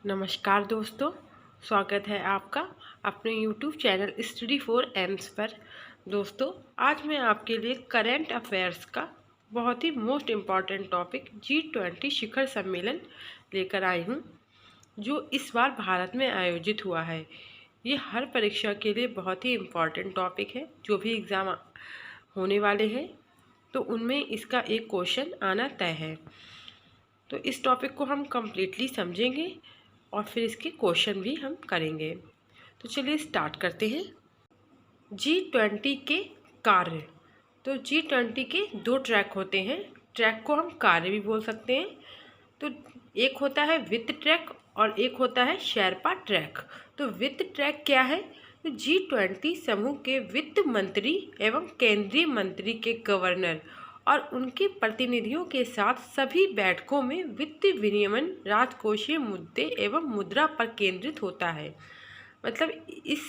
नमस्कार दोस्तों, स्वागत है आपका अपने YouTube channel study for AIIMS पर। दोस्तों, आज मैं आपके लिए करंट अफेयर्स का बहुत ही मोस्ट इम्पॉर्टेंट टॉपिक G20 शिखर सम्मेलन लेकर आई हूँ, जो इस बार भारत में आयोजित हुआ है। ये हर परीक्षा के लिए बहुत ही इम्पॉर्टेंट टॉपिक है। जो भी एग्ज़ाम होने वाले हैं तो उनमें इसका एक क्वेश्चन आना तय है। तो इस टॉपिक को हम कम्प्लीटली समझेंगे और फिर इसके क्वेश्चन भी हम करेंगे। तो चलिए स्टार्ट करते हैं। G20 के कार्य। तो G20 के दो ट्रैक होते हैं। ट्रैक को हम कार्य भी बोल सकते हैं। तो एक होता है वित्त ट्रैक और एक होता है शेरपा ट्रैक। तो वित्त ट्रैक क्या है? तो G20 समूह के वित्त मंत्री एवं केंद्रीय मंत्री के गवर्नर और उनके प्रतिनिधियों के साथ सभी बैठकों में वित्त विनियमन, राजकोषीय मुद्दे एवं मुद्रा पर केंद्रित होता है। मतलब इस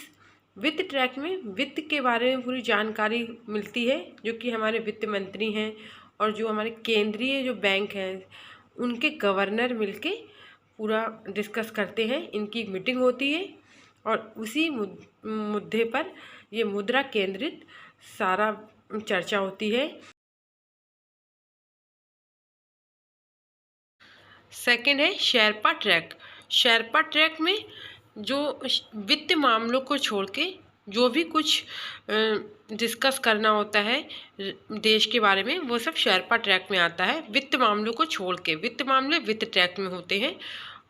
वित्त ट्रैक में वित्त के बारे में पूरी जानकारी मिलती है, जो कि हमारे वित्त मंत्री हैं और जो हमारे केंद्रीय जो बैंक हैं उनके गवर्नर मिलके पूरा डिस्कस करते हैं। इनकी मीटिंग होती है और उसी मुद्दे पर ये मुद्रा केंद्रित सारा चर्चा होती है। सेकंड है शेरपा ट्रैक। शेरपा ट्रैक में जो वित्त मामलों को छोड़ के जो भी कुछ डिस्कस करना होता है देश के बारे में, वो सब शेरपा ट्रैक में आता है। वित्त मामलों को छोड़ के वित्त मामले वित्त ट्रैक में होते हैं।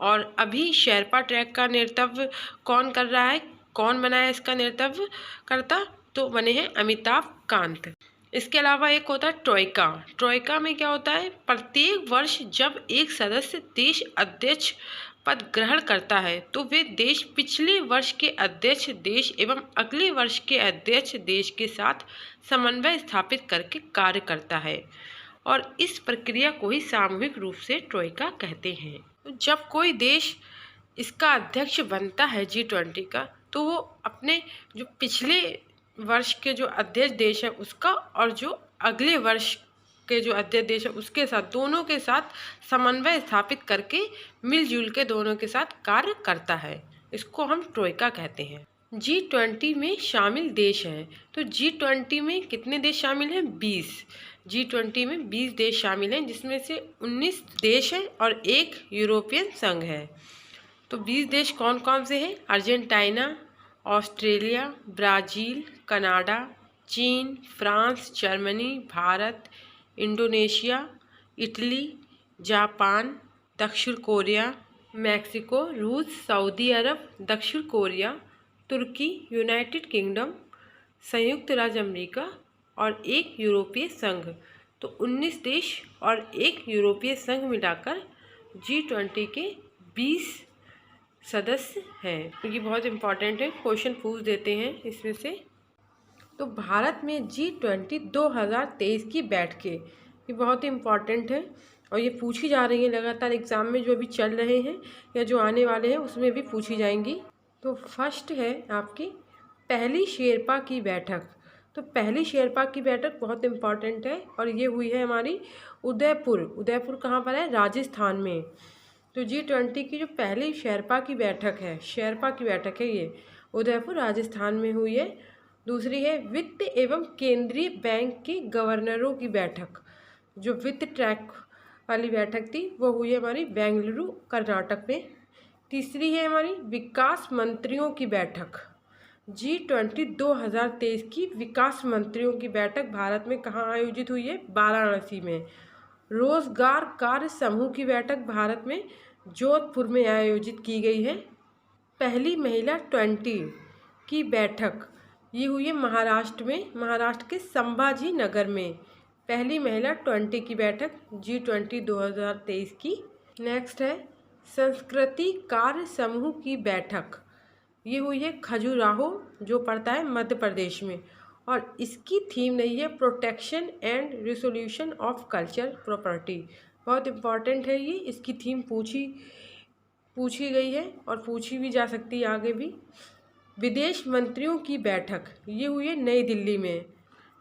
और अभी शेरपा ट्रैक का नेतृत्व कौन कर रहा है, कौन बना है इसका नेतृत्व करता? तो बने हैं अमिताभ कांत। इसके अलावा एक होता है ट्रोइका। ट्रोइका में क्या होता है? प्रत्येक वर्ष जब एक सदस्य देश अध्यक्ष पद ग्रहण करता है तो वे देश पिछले वर्ष के अध्यक्ष देश एवं अगले वर्ष के अध्यक्ष देश के साथ समन्वय स्थापित करके कार्य करता है और इस प्रक्रिया को ही सामूहिक रूप से ट्रोइका कहते हैं। तो जब कोई देश इसका अध्यक्ष बनता है G20 का, तो वो अपने जो पिछले वर्ष के जो अध्यक्ष देश है उसका और जो अगले वर्ष के जो अध्यक्ष देश है उसके साथ, दोनों के साथ समन्वय स्थापित करके मिलजुल के दोनों के साथ कार्य करता है। इसको हम ट्रोइका कहते हैं। G20 में शामिल देश हैं। तो G20 में कितने देश शामिल हैं? 20। G20 में 20 देश शामिल हैं, जिसमें से 19 देश हैं और एक यूरोपियन संघ है। तो 20 देश कौन कौन से हैं? अर्जेंटीना, ऑस्ट्रेलिया, ब्राज़ील, कनाडा, चीन, France, Germany, Bharat, Indonesia, Italy, Japan, दक्षिण कोरिया, मैक्सिको, रूस, सऊदी अरब, दक्षिण कोरिया, तुर्की, यूनाइटेड किंगडम, संयुक्त राज्य अमेरिका और एक यूरोपीय संघ। तो 19 देश और एक यूरोपीय संघ मिलाकर G20 के 20 सदस्य हैं। क्योंकि बहुत इम्पॉर्टेंट है, क्वेश्चन पूछ देते हैं इसमें से। तो भारत में G20 2023 की बैठकें ये बहुत ही इम्पॉर्टेंट है और ये पूछी जा रही हैं लगातार एग्ज़ाम में, जो अभी चल रहे हैं या जो आने वाले हैं उसमें भी पूछी जाएंगी। तो फर्स्ट है आपकी पहली शेरपा की बैठक। तो पहली शेरपा की बैठक बहुत इम्पॉर्टेंट है और ये हुई है हमारी उदयपुर। उदयपुर कहाँ पर है? राजस्थान में। तो G20 की जो पहली शेरपा की बैठक है, शेरपा की बैठक है, ये उदयपुर राजस्थान में हुई है। दूसरी है वित्त एवं केंद्रीय बैंक के गवर्नरों की बैठक। जो वित्त ट्रैक वाली बैठक थी वो हुई है हमारी बेंगलुरु कर्नाटक में। तीसरी है हमारी विकास मंत्रियों की बैठक। G20 2023 की विकास मंत्रियों की बैठक भारत में कहाँ आयोजित हुई है? वाराणसी में। रोजगार कार्य समूह की बैठक भारत में जोधपुर में आयोजित की गई है। पहली महिला 20 की बैठक ये हुई है महाराष्ट्र में, महाराष्ट्र के संभाजी नगर में। पहली महिला 20 की बैठक G20 2023 की। नेक्स्ट है संस्कृति कार्य समूह की बैठक। ये हुई है खजुराहो, जो पड़ता है मध्य प्रदेश में, और इसकी थीम रही है protection and resolution of culture property. बहुत इम्पॉर्टेंट है ये, इसकी थीम पूछी गई है और पूछी भी जा सकती है आगे भी। विदेश मंत्रियों की बैठक ये हुई है नई दिल्ली में।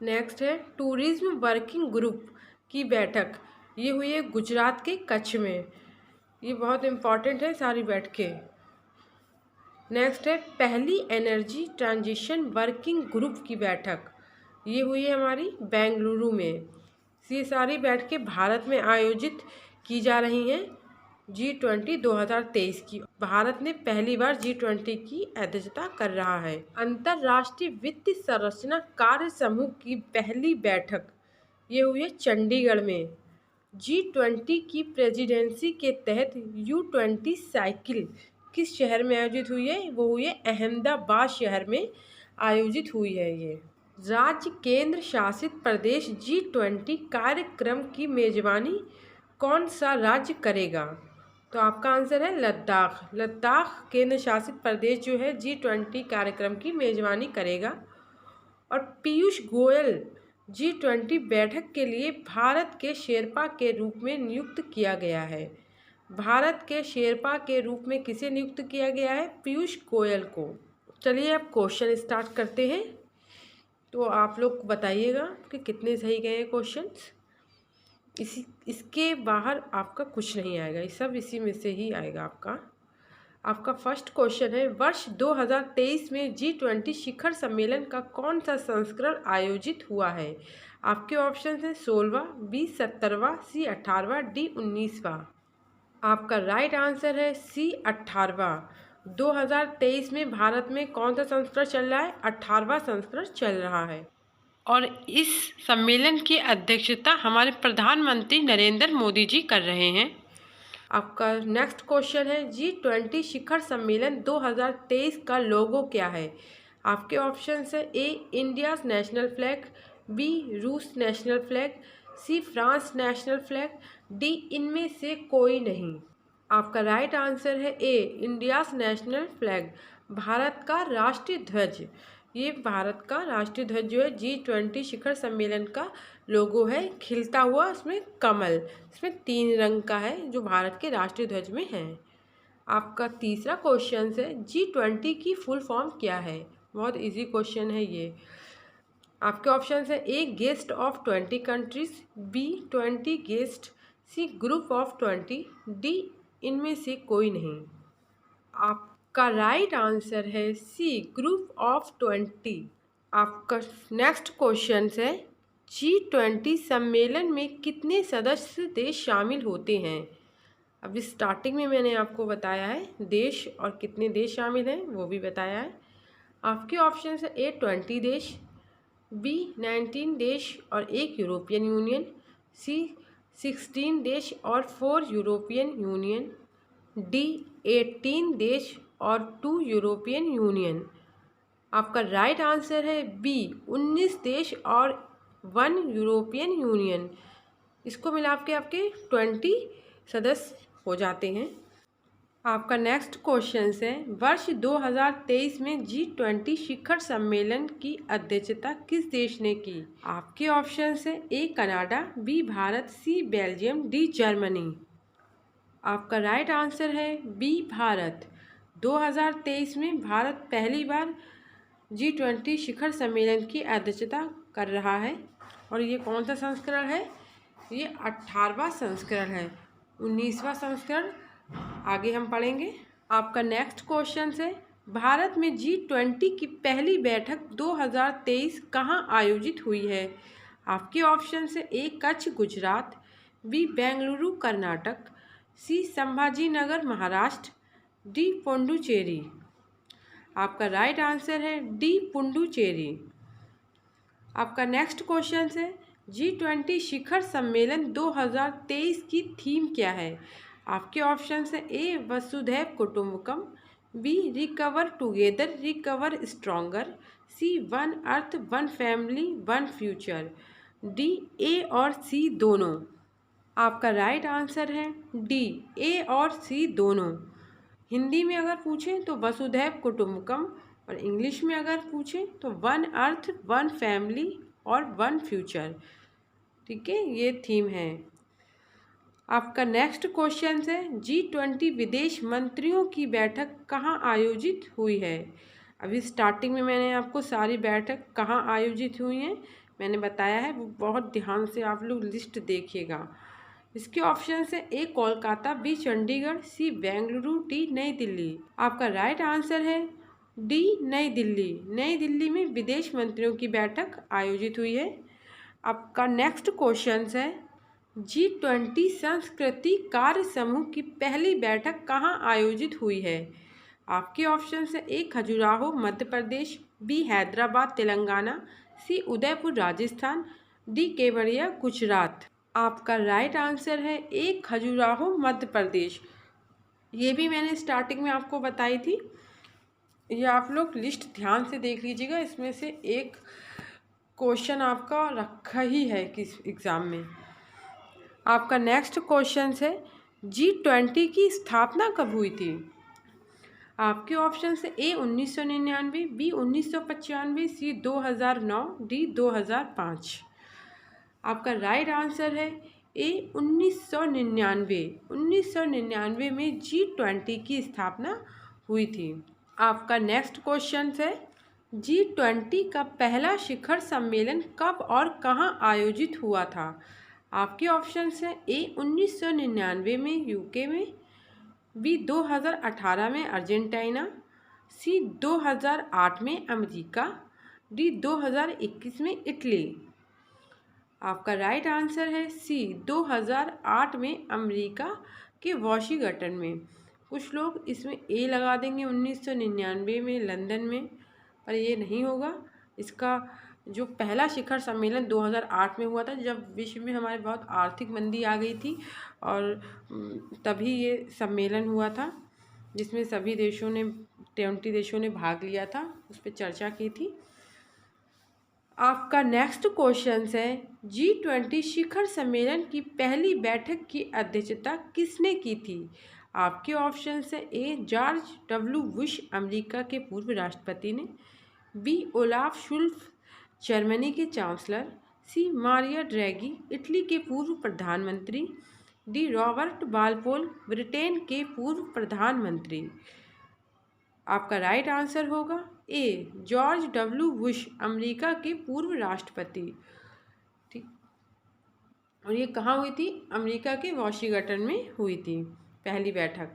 नेक्स्ट है टूरिज्म वर्किंग ग्रुप की बैठक, ये हुई है गुजरात के कच्छ में। ये बहुत इम्पॉर्टेंट है सारी बैठकें। नेक्स्ट है पहली एनर्जी ट्रांजिशन वर्किंग ग्रुप की बैठक, ये हुई है हमारी बेंगलुरु में। ये सारी बैठकें भारत में आयोजित की जा रही हैं G20 2023 की। भारत ने पहली बार G20 की अध्यक्षता कर रहा है। अंतर्राष्ट्रीय वित्तीय संरचना कार्य समूह की पहली बैठक, ये हुई है चंडीगढ़ में। G20 की प्रेसिडेंसी के तहत U20 साइकिल किस शहर में आयोजित हुई है? वो हुई है अहमदाबाद शहर में आयोजित हुई है। ये राज्य केंद्र शासित प्रदेश G20 कार्यक्रम की मेजबानी कौन सा राज्य करेगा? तो आपका आंसर है लद्दाख। लद्दाख केंद्र शासित प्रदेश जो है G20 कार्यक्रम की मेजबानी करेगा। और पीयूष गोयल G20 बैठक के लिए भारत के शेरपा के रूप में नियुक्त किया गया है। भारत के शेरपा के रूप में किसे नियुक्त किया गया है? पीयूष गोयल को। चलिए अब क्वेश्चन स्टार्ट करते हैं। तो आप लोग बताइएगा कि कितने सही गए हैं क्वेश्चंस। इसके बाहर आपका कुछ नहीं आएगा, ये सब इसी में से ही आएगा आपका। आपका फर्स्ट क्वेश्चन है, वर्ष 2023 में G20 शिखर सम्मेलन का कौन सा संस्करण आयोजित हुआ है? आपके ऑप्शन हैं 16वां, B 17वां, C 18वां, D 19वां। आपका राइट आंसर है C 18वां। 2023 में भारत में कौन सा संस्करण चल रहा है? 18वां संस्करण चल रहा है। और इस सम्मेलन की अध्यक्षता हमारे प्रधानमंत्री नरेंद्र मोदी जी कर रहे हैं। आपका नेक्स्ट क्वेश्चन है, G20 शिखर सम्मेलन 2023 का लोगो क्या है? आपके ऑप्शंस है A India national flag, B रूस national flag, C France national flag, D इनमें से कोई नहीं। आपका राइट आंसर है A India national flag, Bharat का राष्ट्रीय ध्वज। ये भारत का राष्ट्रीय ध्वज जो है G20 शिखर सम्मेलन का लोगो है, खिलता हुआ उसमें कमल, इसमें 3 रंग का है जो भारत के राष्ट्रीय ध्वज में है। आपका तीसरा क्वेश्चन है, G20 की फुल फॉर्म क्या है? बहुत इजी क्वेश्चन है ये। आपके ऑप्शन है A guest of 20 countries, B 20 guest, C group of 20, D इनमें से कोई नहीं। आपका राइट आंसर है C ग्रुप ऑफ 20। आपका नेक्स्ट क्वेश्चन है, G20 सम्मेलन में कितने सदस्य देश शामिल होते हैं? अभी स्टार्टिंग में मैंने आपको बताया है देश और कितने देश शामिल हैं वो भी बताया है। आपके ऑप्शन है A 20 देश, B 19 देश और 1 यूरोपियन यूनियन, C 16 देश और 4 यूरोपियन यूनियन, D 18 देश और 2 यूरोपियन यूनियन। आपका राइट आंसर है B 19 देश और 1 यूरोपियन यूनियन। इसको मिला के आपके 20 सदस्य हो जाते हैं। आपका नेक्स्ट क्वेश्चन है, वर्ष 2023 में G20 शिखर सम्मेलन की अध्यक्षता किस देश ने की? आपके ऑप्शन है A Canada, B Bharat, C Belgium, D Germany. आपका राइट आंसर है B भारत। 2023 में भारत पहली बार G20 शिखर सम्मेलन की अध्यक्षता कर रहा है। और ये कौन सा संस्करण है? ये 18वां संस्करण है। 19वां संस्करण आगे हम पढ़ेंगे। आपका नेक्स्ट क्वेश्चन है, भारत में G20 की पहली बैठक 2023 कहाँ आयोजित हुई है? आपके ऑप्शन है A Kutch Gujarat, B Bengaluru Karnataka, C Sambhaji Nagar Maharashtra, D Puducherry. आपका राइट आंसर है D पुडुचेरी। आपका नेक्स्ट क्वेश्चन है, G20 शिखर सम्मेलन 2023 की थीम क्या है? आपके ऑप्शन है A वसुधैव कुटुंबकम, B recover together recover stronger, C one earth one family one future, D A और C दोनों। आपका राइट आंसर है D A और C दोनों। हिंदी में अगर पूछें तो वसुधैव कुटुंबकम और इंग्लिश में अगर पूछें तो वन अर्थ वन फैमिली और वन फ्यूचर। ठीक है, ये थीम है। आपका नेक्स्ट क्वेश्चन है, G20 विदेश मंत्रियों की बैठक कहाँ आयोजित हुई है? अभी स्टार्टिंग में मैंने आपको सारी बैठक कहाँ आयोजित हुई हैं मैंने बताया है, वो बहुत ध्यान से आप लोग लिस्ट देखिएगा। इसके ऑप्शन है ए कोलकाता, बी चंडीगढ़, सी बेंगलुरु, डी नई दिल्ली। आपका राइट आंसर है डी नई दिल्ली। नई दिल्ली में विदेश मंत्रियों की बैठक आयोजित हुई है। आपका नेक्स्ट क्वेश्चन है G20 संस्कृति कार्य समूह की पहली बैठक कहाँ आयोजित हुई है। आपके ऑप्शन है ए खजुराहो मध्य प्रदेश, बी हैदराबाद तेलंगाना, सी उदयपुर राजस्थान, डी केवड़िया गुजरात। आपका राइट आंसर है ए खजुराहो मध्य प्रदेश। ये भी मैंने स्टार्टिंग में आपको बताई थी। ये आप लोग लिस्ट ध्यान से देख लीजिएगा, इसमें से एक क्वेश्चन आपका रखा ही है किस एग्ज़ाम में। आपका नेक्स्ट क्वेश्चन है G20 की स्थापना कब हुई थी। आपके ऑप्शन है ए 1999, बी 1995, सी 2009, डी 2005। आपका राइट आंसर है ए 1999। 1999 में G20 की स्थापना हुई थी। आपका नेक्स्ट क्वेश्चन है G20 का पहला शिखर सम्मेलन कब और कहाँ आयोजित हुआ था। आपके ऑप्शन है ए 1999 में यूके में, बी 2018 में अर्जेंटीना, सी 2008 में अमेरिका, डी 2021 में इटली। आपका राइट आंसर है सी 2008 में अमेरिका के वॉशिंगटन में। कुछ लोग इसमें ए लगा देंगे 1999 में लंदन में, पर ये नहीं होगा। इसका जो पहला शिखर सम्मेलन 2008 में हुआ था, जब विश्व में हमारे बहुत आर्थिक मंदी आ गई थी, और तभी ये सम्मेलन हुआ था जिसमें सभी देशों ने 20 देशों ने भाग लिया था, उस पर चर्चा की थी। आपका नेक्स्ट क्वेश्चन है G20 शिखर सम्मेलन की पहली बैठक की अध्यक्षता किसने की थी। आपके ऑप्शन है A George W Bush America के पूर्व राष्ट्रपति ने, बी ओलाफ शुल्फ जर्मनी के चांसलर, सी मारिया ड्रैगी इटली के पूर्व प्रधानमंत्री, डी रॉबर्ट वालपोल ब्रिटेन के पूर्व प्रधानमंत्री। आपका राइट आंसर होगा A George W Bush America के पूर्व राष्ट्रपति। ठीक, और ये कहाँ हुई थी, अमेरिका के वॉशिंगटन में हुई थी पहली बैठक।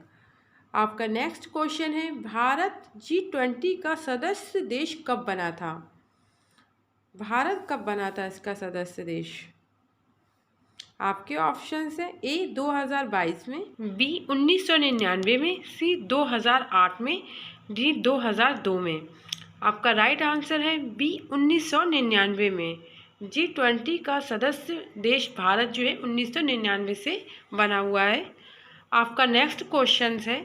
आपका नेक्स्ट क्वेश्चन है भारत G20 का सदस्य देश कब बना था। भारत कब बना था इसका सदस्य देश। आपके ऑप्शन है ए 2022 में, बी 1999 में, सी 2008 में, डी 2002 में। आपका राइट आंसर है बी 1999 में। G20 का सदस्य देश भारत जो है 1999 से बना हुआ है। आपका नेक्स्ट क्वेश्चन है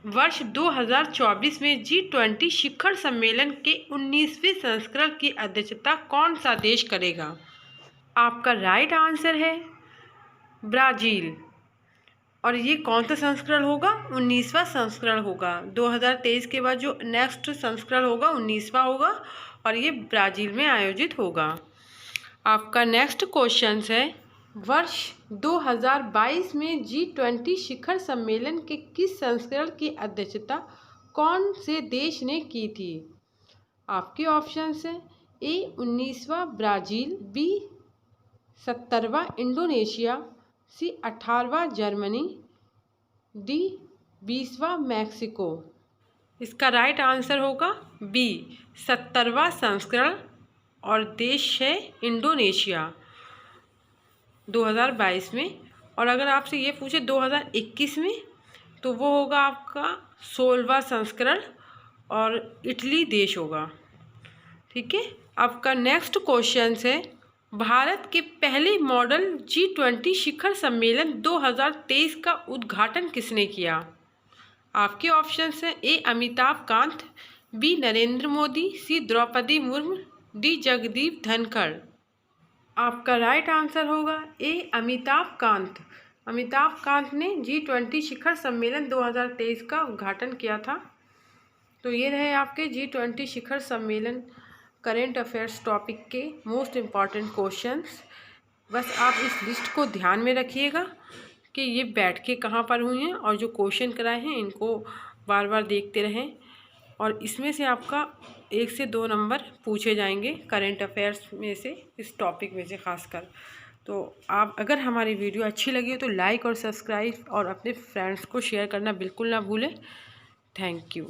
वर्ष 2024 में G20 शिखर सम्मेलन के 19वें संस्करण की अध्यक्षता कौन सा देश करेगा। आपका राइट आंसर है ब्राज़ील। और ये कौन सा संस्करण होगा, 19वां संस्करण होगा। 2023 के बाद जो नेक्स्ट संस्करण होगा 19वां होगा, और ये ब्राज़ील में आयोजित होगा। आपका नेक्स्ट क्वेश्चन है वर्ष 2022 में G20 शिखर सम्मेलन के किस संस्करण की अध्यक्षता कौन से देश ने की थी। आपके ऑप्शन है ए 19वां ब्राज़ील, बी 70वां इंडोनेशिया, सी 18वां जर्मनी, डी 20वां मैक्सिको। इसका राइट आंसर होगा बी 70वां संस्करण, और देश है इंडोनेशिया 2022 में। और अगर आपसे ये पूछे 2021 में, तो वो होगा आपका 16वां संस्करण, और इटली देश होगा। ठीक है। आपका नेक्स्ट क्वेश्चन है भारत के पहले मॉडल G20 शिखर सम्मेलन 2023 का उद्घाटन किसने किया। आपके ऑप्शन हैं ए अमिताभ कांत, बी नरेंद्र मोदी, सी द्रौपदी मुर्मू, डी जगदीप धनखड़। आपका राइट आंसर होगा ए अमिताभ कांत। अमिताभ कांत ने G20 शिखर सम्मेलन 2023 का उद्घाटन किया था। तो ये रहे आपके G20 शिखर सम्मेलन करेंट अफेयर्स टॉपिक के मोस्ट इम्पॉर्टेंट क्वेश्चंस। बस आप इस लिस्ट को ध्यान में रखिएगा कि ये बैठ के कहाँ पर हुई हैं, और जो क्वेश्चन कराए हैं इनको बार बार देखते रहें, और इसमें से आपका 1 से 2 नंबर पूछे जाएंगे करेंट अफेयर्स में से, इस टॉपिक में से खासकर। तो आप अगर हमारी वीडियो अच्छी लगी हो तो लाइक और सब्सक्राइब और अपने फ्रेंड्स को शेयर करना बिल्कुल ना भूलें। Thank you.